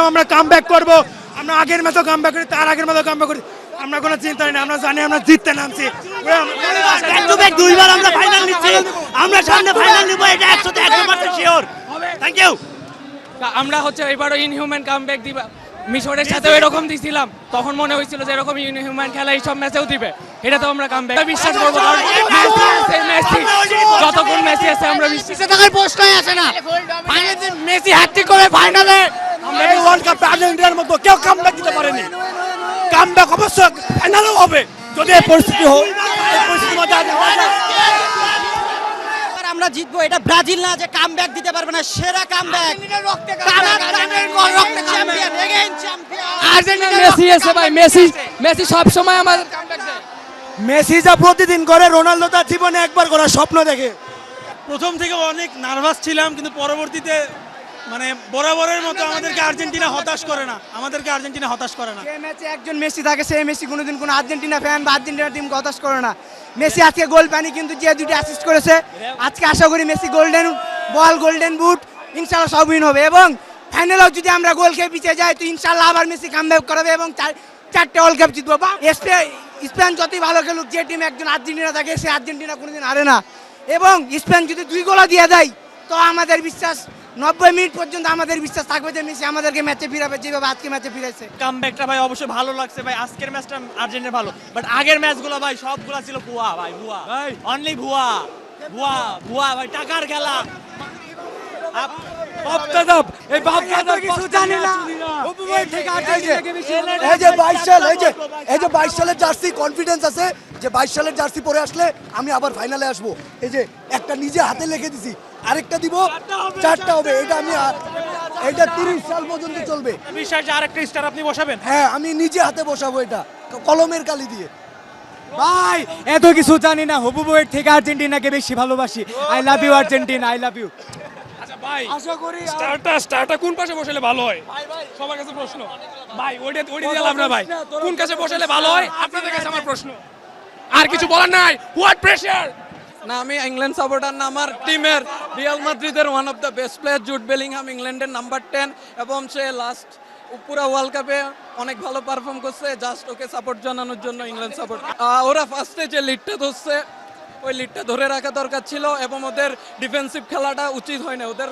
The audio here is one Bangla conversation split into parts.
ভেবেছিলাম আমরা কামব্যাক করব, আমরা আগের মতো কামব্যাক করি, তার আগের মতো কামব্যাক করি, আমরা কোনো চিন্তা নেই, আমরা জানি আমরা জিততে নামছি। ব্যাক টু ব্যাক দুইবার আমরা ফাইনাল নিচ্ছি, আমরা সামনে ফাইনাল নিব, এটা 100% শিওর। Thank you. আমরা হচ্ছে এবারও ইনহিউম্যান কামব্যাক দিবা, মিশরের সাথেও এরকম দিছিলাম, তখন মনে হয়েছিল যে এরকম ইনহিউম্যান খেলা এইসব ম্যাচেও দিবে, এটা তো আমরা কামব্যাক বিশ্বাস করবো, কারণ মেসি যতক্ষণ মেসি আছে আমরা বিশ্বাস থাকার প্রশ্নই আসে না। ফাইনালে মেসি হ্যাটট্রিক করে ফাইনালে আমরা এই ওয়ার্ল্ড কাপে আর্জেন্টিনার মতো কেউ কামব্যাক দিতে পারেনি, কামব্যাক অবশ্য ফাইনালও হবে যদি এই পরিস্থিতি হয়, এই পরিস্থিতির মধ্যে আমরা জিতবো, এটা ব্রাজিল না যে কামব্যাক দিতে পারবে না, সেরা কামব্যাক আর্জেন্টিনা মেসি আছে ভাই, মেসি সব সময় আমাদের কামব্যাক দেয়। মেসি যা প্রতিদিন করে, রোনালদো তার জীবনে একবার করার স্বপ্ন দেখে। প্রথম থেকে অনেক নার্ভাস ছিলাম, কিন্তু পরবর্তীতে মানে বরাবরের মতো আমাদেরকে আর্জেন্টিনা হতাশ করে না, যে ম্যাচে একজন মেসি থাকে সেই মেসি কোনোদিন কোনো আর্জেন্টিনা ফ্যান বা আর্জেন্টিনা টিমকে হতাশ করে না। মেসি আজকে গোল পায়নি, কিন্তু যে দুটি অ্যাসিস্ট করেছে, আজকে আশা করি Messi golden ball, golden boot ইনশাআল্লাহ সব উইন হবে, এবং ফাইনালেও যদি আমরা গোল খেয়ে পিছিয়ে যাই তো ইনশাআল্লাহ আবার মেসি কামব্যাক করবে এবং চারটে ওয়ার্ল্ড কাপ জিতবো। বা স্পেন যতই ভালো খেলুক, যে টিম একজন আর্জেন্টিনা থাকে সে আর্জেন্টিনা কোনোদিন হারে না, এবং স্পেন যদি 2 গোল দিয়ে দেয় তো আমাদের বিশ্বাস 90 মিনিট পর্যন্ত আমাদের বিশ্বাস থাকবে যে মেসি আমাদেরকে ম্যাচে ফিরাবে, যেভাবে আজকে ম্যাচে ফিরেছে। কামব্যাকটা ভাই অবশ্যই ভালো লাগছে ভাই, আজকের ম্যাচটা আর্জেন্টিনা ভালো, বাট আগের ম্যাচগুলো ভাই সবগুলো ছিল ভুয়া ভাই, ভুয়া অনলি ভুয়া ভুয়া ভুয়া ভাই, টাকার খেলা। এই যে 22 সালের জার্সি কনফিডেন্স আছে যে 22 সালের জার্সি পরে আসলে আমি আবার ফাইনালে আসবো, এই যে একটা নিজে হাতে লিখে দিছি, আরেকটা দিব, 4টা হবে, এটা আমি এটা 30 সাল পর্যন্ত চলবে। বিশ্বাস যে আরেকটা স্টার আপনি বসাবেন? হ্যাঁ, আমি নিজে হাতে বসাবো, এটা কলমের কালি দিয়ে। ভাই এত কিছু জানি না, হবু বইয়ের থেকে আর্জেন্টিনাকে বেশি ভালোবাসি। I love you Argentina, I love you. আচ্ছা ভাই, আশা করি স্টারটা কোন পাশে বসালে ভালো হয় সবার কাছে প্রশ্ন ভাই, ওইটা দিলাম না ভাই, কোন কাছে বসালে ভালো হয় আপনাদের কাছে আমার প্রশ্ন, আর কিছু বলার নাই। হোয়াট প্রেসার না, আমি ইংল্যান্ড সাপোর্টার না, আমার টিমের রিয়াল মাদ্রিদের one of the best player Jude Bellingham, ইংল্যান্ডের নাম্বার 10, এবং সে লাস্ট পুরা ওয়ার্ল্ড কাপে অনেক ভালো পারফর্ম করছে, জাস্ট ওকে সাপোর্ট জানানোর জন্য ইংল্যান্ড সাপোর্ট। ওরা ফার্স্টে যে লিডটা ধরছে ওই লিডটা ধরে রাখা দরকার ছিল, এবং ওদের ডিফেন্সিভ খেলাটা উচিত হয় না, ওদের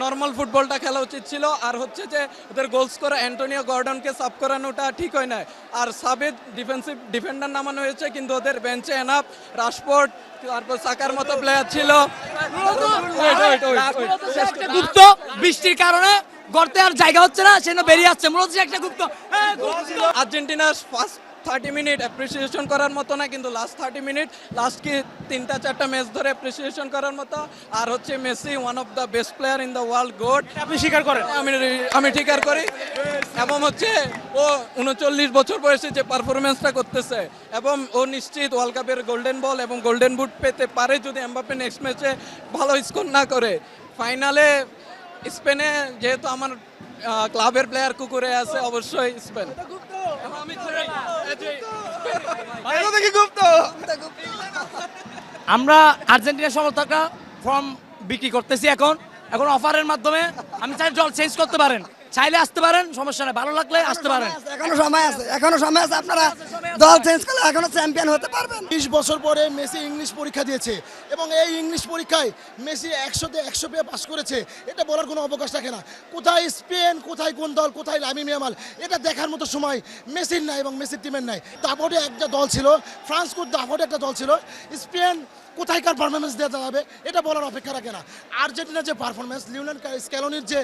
নর্মাল ফুটবলটা খেলা উচিত ছিল। আর হচ্ছে যে ওদের গোল স্কোরার অ্যান্টোনিও গর্ডনকে সাব করানোটা ঠিক হয় না, আর সাবে ডিফেন্সিভ ডিফেন্ডার নামানো হয়েছে, কিন্তু ওদের বেঞ্চে এনাফ রাশফোর্ড, তারপর সাকার মতো প্লেয়ার ছিল। গুপ্ত বৃষ্টির কারণে গর্তে আর জায়গা হচ্ছে না, সেজন্য বেরিয়ে আসছে, মনে হচ্ছে একটা গুপ্ত। আর্জেন্টিনার ফার্স্ট 30 মিনিট অ্যাপ্রিসিয়েশন করার মতো না, কিন্তু লাস্ট 30 মিনিট, লাস্ট কি 3টা-4টা ম্যাচ ধরে অ্যাপ্রিসিয়েশন করার মতো। আর হচ্ছে Messi one of the best player in the world, goat. আপনি স্বীকার করেন? আমি স্বীকার করি, এবং হচ্ছে ও 39 বছর বয়সে যে পারফরমেন্সটা করতেছে, এবং ও নিশ্চিত ওয়ার্ল্ড কাপের গোল্ডেন বল এবং গোল্ডেন বুট পেতে পারে যদি এমবাপ্পে নেক্সট ম্যাচে ভালো স্কোর না করে। ফাইনালে স্পেনে যেহেতু আমার ক্লাবের প্লেয়ার কুকুরে আছে, অবশ্যই স্পেন। আমরা আর্জেন্টিনা সমর্থকরা ফর্ম বিক্রি করতেছি এখন অফারের মাধ্যমে। আমি চাই দল চেঞ্জ করতে পারেন, চাইলে আসতে পারেন, সমস্যা নেই, ভালো লাগলে আসতে পারেন। এখনো সময় আছে, আপনারা দল চেঞ্জ করলে এখনো চ্যাম্পিয়ন হতে পারবেন। 20 বছর পরে মেসি ইংলিশ পরীক্ষা দিয়েছে, এবং এই ইংলিশ পরীক্ষায় মেসি 100তে 100 পেয়ে পাস করেছে, এটা বলার কোনো অবকাশ থাকে না। কোথায় স্পেন, কোথায় কোন দল, কোথায় লামিন ইয়ামাল, এটা দেখার মতো সময় মেসির নাই এবং মেসির টিমের নাই। দাপটে একটা দল ছিল, ফ্রান্স দাপটে একটা দল ছিল, স্পেন কোথায়কার পারফরমেন্স দেওয়া যাবে এটা বলার অপেক্ষা রাখে না। আর্জেন্টিনার যে পারফরমেন্স, লিওনেল স্ক্যালোনির যে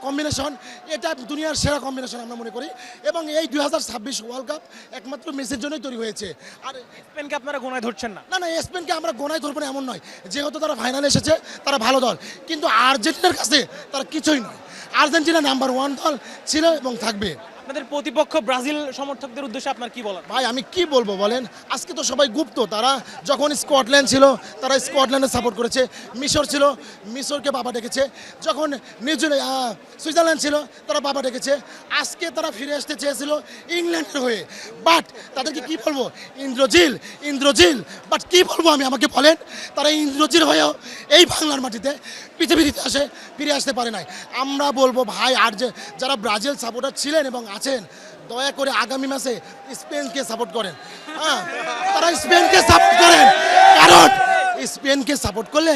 কম্বিনেশন, এটা দুনিয়ার সেরা কম্বিনেশন আমরা মনে করি, এবং এই 2026 ওয়ার্ল্ড কাপ একমাত্র মেসির জন্যই তৈরি হয়েছে। আর স্পেনকে আপনারা গোনায় ধরছেন না? না, স্পেনকে আমরা গোনায় ধরবো না এমন নয়, যেহেতু তারা ফাইনালে এসেছে, তারা ভালো দল, কিন্তু আর্জেন্টিনার কাছে তারা কিছুই নয়। আর্জেন্টিনা নাম্বার 1 দল ছিল এবং থাকবে। আপনাদের প্রতিপক্ষ ব্রাজিল সমর্থকদের উদ্দেশ্যে আপনার কি বলার? ভাই আমি কি বলবো বলেন, আজকে তো সবাই গুপ্ত। তারা যখন স্কটল্যান্ড ছিল তারা স্কটল্যান্ডে সাপোর্ট করেছে, মিশর ছিল মিশরকে বাবা ডেকেছে, যখন সুইজারল্যান্ড ছিল তারা বাবা ডেকেছে, আজকে তারা ফিরে আসতে চেয়েছিল ইংল্যান্ডের হয়ে। বাট তাদেরকে কি বলবো, ইন্দ্রজিল বাট কি বলবো আমি, আমাকে বলেন। তারা ইন্দ্রজিল হয়েও এই বাংলার মাটিতে পৃথিবীর ইতিহাসে ফিরে আসতে পারে নাই। আমরা বলবো ভাই, আর যে যারা ব্রাজিল সাপোর্টার ছিলেন এবং আছেন, দয়া করে আগামী মাসে স্পেনকে সাপোর্ট করেন। হ্যাঁ, তারা স্পেনকে সাপোর্ট করেন, কারণ স্পেনকে সাপোর্ট করলে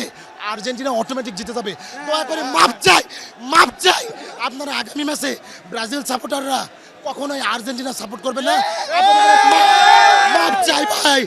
আর্জেন্টিনা অটোমেটিক জিতে যাবে। দয়া করে মাপ চাই আপনারা আগামী মাসে ব্রাজিল সাপোর্টাররা কখনোই আর্জেন্টিনা সাপোর্ট করবেন না। আপনারা মাপ চাই ভাই।